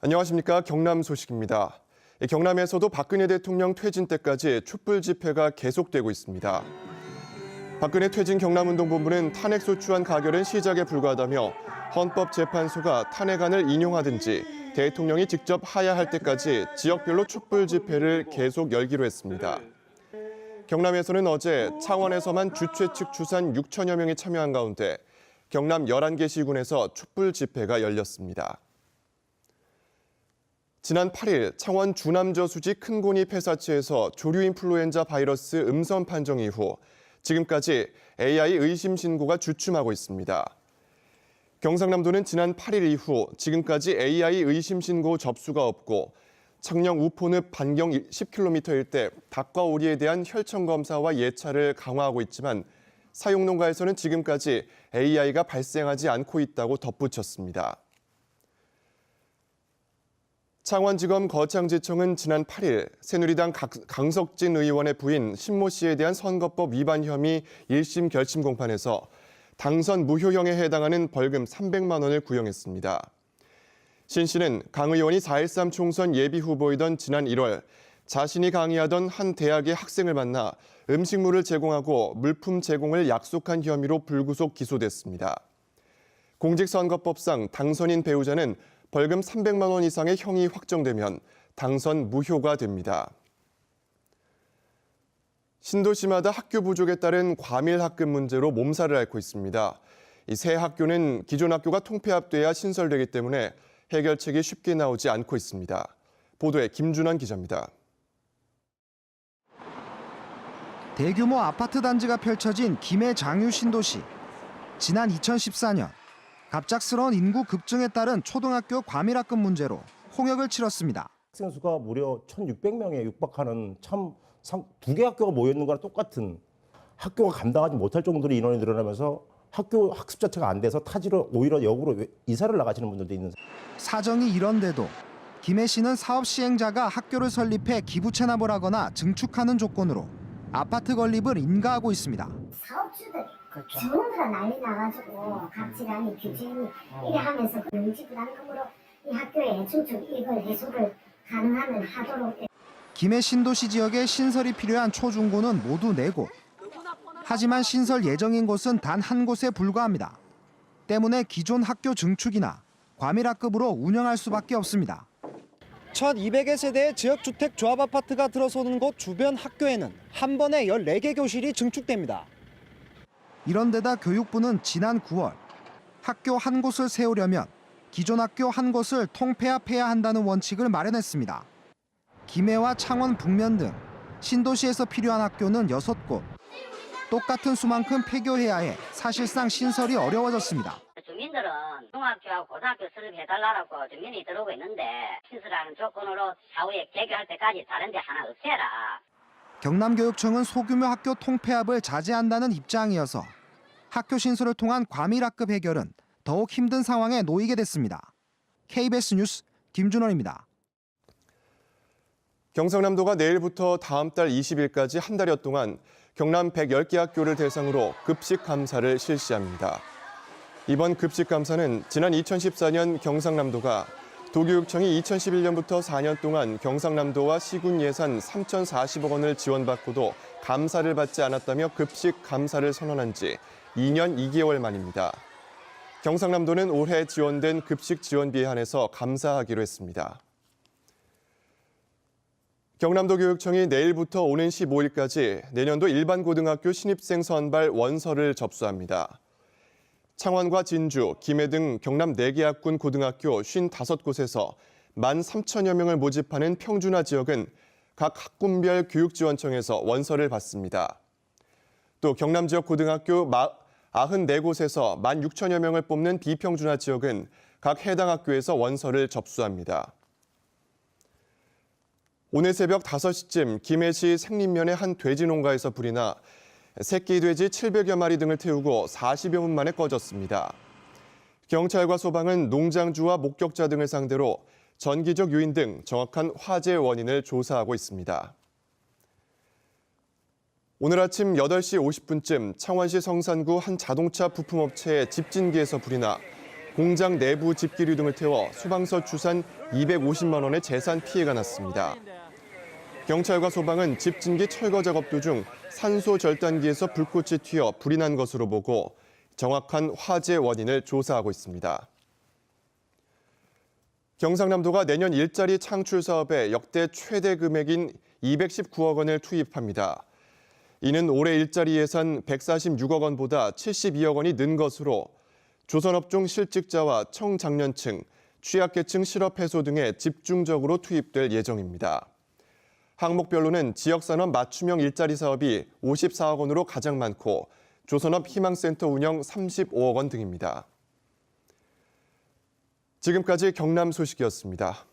안녕하십니까. 경남 소식입니다. 경남에서도 박근혜 대통령 퇴진 때까지 촛불 집회가 계속되고 있습니다. 박근혜 퇴진 경남운동본부는 탄핵소추안 가결은 시작에 불과하다며 헌법재판소가 탄핵안을 인용하든지 대통령이 직접 하야할 때까지 지역별로 촛불 집회를 계속 열기로 했습니다. 경남에서는 어제 창원에서만 주최 측 추산 6천여 명이 참여한 가운데 경남 11개 시군에서 촛불 집회가 열렸습니다. 지난 8일 창원 주남저수지 큰고니 폐사체에서 조류인플루엔자 바이러스 음성 판정 이후 지금까지 AI 의심 신고가 주춤하고 있습니다. 경상남도는 지난 8일 이후 지금까지 AI 의심 신고 접수가 없고 창녕 우포늪 반경 10km 일대 닭과 오리에 대한 혈청 검사와 예찰을 강화하고 있지만 사육 농가에서는 지금까지 AI가 발생하지 않고 있다고 덧붙였습니다. 창원지검 거창지청은 지난 8일 새누리당 강석진 의원의 부인 신모 씨에 대한 선거법 위반 혐의 1심 결심 공판에서 당선 무효형에 해당하는 벌금 300만 원을 구형했습니다. 신 씨는 강 의원이 4.13 총선 예비 후보이던 지난 1월 자신이 강의하던 한 대학의 학생을 만나 음식물을 제공하고 물품 제공을 약속한 혐의로 불구속 기소됐습니다. 공직선거법상 당선인 배우자는 벌금 300만 원 이상의 형이 확정되면 당선 무효가 됩니다. 신도시마다 학교 부족에 따른 과밀 학급 문제로 몸살을 앓고 있습니다. 이 새 학교는 기존 학교가 통폐합돼야 신설되기 때문에 해결책이 쉽게 나오지 않고 있습니다. 보도에 김준환 기자입니다. 대규모 아파트 단지가 펼쳐진 김해 장유 신도시. 지난 2014년 갑작스러운 인구 급증에 따른 초등학교 과밀학급 문제로 홍역을 치렀습니다. 학생 수가 무려 1,600명에 육박하는 참 두 개 학교가 모여 있는 거랑 똑같은, 학교가 감당하지 못할 정도로 인원이 늘어나면서 학교 학습 자체가 안 돼서 타지로 오히려 역으로 이사를 나가시는 분들도 있는. 사정이 이런데도 김해시는 사업 시행자가 학교를 설립해 기부 체납을 하거나 증축하는 조건으로 아파트 건립을 인가하고 있습니다. 사업주들 전부 다 난리 나가지고 각지간이 규제니 이래 하면서 명지부담금으로 이 학교의 증축 이걸 해소를 가능하면 하도록. 김해 신도시 지역에 신설이 필요한 초중고는 모두 4곳. 하지만 신설 예정인 곳은 단 한 곳에 불과합니다. 때문에 기존 학교 증축이나 과밀학급으로 운영할 수밖에 없습니다. 1,200여 세대의 지역주택 조합 아파트가 들어서는 곳 주변 학교에는 한 번에 14개 교실이 증축됩니다. 이런 데다 교육부는 지난 9월 학교 한 곳을 세우려면 기존 학교 한 곳을 통폐합해야 한다는 원칙을 마련했습니다. 김해와 창원 북면 등 신도시에서 필요한 학교는 6곳. 똑같은 수만큼 폐교해야 해 사실상 신설이 어려워졌습니다. 주민들은 중학교하고 고등학교 설립해달라고 주민이 들어오고 있는데 신설하는 조건으로 사후에 개교할 때까지 다른 데 하나 없애라. 경남교육청은 소규모 학교 통폐합을 자제한다는 입장이어서 학교 신설을 통한 과밀학급 해결은 더욱 힘든 상황에 놓이게 됐습니다. KBS 뉴스 김준원입니다. 경상남도가 내일부터 다음 달 20일까지 한 달여 동안 경남 110개 학교를 대상으로 급식 감사를 실시합니다. 이번 급식 감사는 지난 2014년 경상남도가 도교육청이 2011년부터 4년 동안 경상남도와 시군 예산 3,040억 원을 지원받고도 감사를 받지 않았다며 급식 감사를 선언한 지 2년 2개월 만입니다. 경상남도는 올해 지원된 급식 지원비에 한해서 감사하기로 했습니다. 경남도 교육청이 내일부터 오는 15일까지 내년도 일반 고등학교 신입생 선발 원서를 접수합니다. 창원과 진주, 김해 등 경남 4개 학군 고등학교 55곳에서 13,000여 명을 모집하는 평준화 지역은 각 학군별 교육지원청에서 원서를 받습니다. 또 경남 지역 고등학교 94곳에서 16,000여 명을 뽑는 비평준화 지역은 각 해당 학교에서 원서를 접수합니다. 오늘 새벽 5시쯤 김해시 생림면의 한 돼지 농가에서 불이 나 새끼 돼지 700여 마리 등을 태우고 40여 분 만에 꺼졌습니다. 경찰과 소방은 농장주와 목격자 등을 상대로 전기적 요인 등 정확한 화재 원인을 조사하고 있습니다. 오늘 아침 8시 50분쯤 창원시 성산구 한 자동차 부품업체의 집진기에서 불이 나 공장 내부 집기류 등을 태워 소방서 추산 250만 원의 재산 피해가 났습니다. 경찰과 소방은 집진기 철거 작업 도중 산소 절단기에서 불꽃이 튀어 불이 난 것으로 보고 정확한 화재 원인을 조사하고 있습니다. 경상남도가 내년 일자리 창출 사업에 역대 최대 금액인 219억 원을 투입합니다. 이는 올해 일자리 예산 146억 원보다 72억 원이 는 것으로 조선업종 실직자와 청장년층, 취약계층 실업 해소 등에 집중적으로 투입될 예정입니다. 항목별로는 지역산업 맞춤형 일자리 사업이 54억 원으로 가장 많고 조선업 희망센터 운영 35억 원 등입니다. 지금까지 경남 소식이었습니다.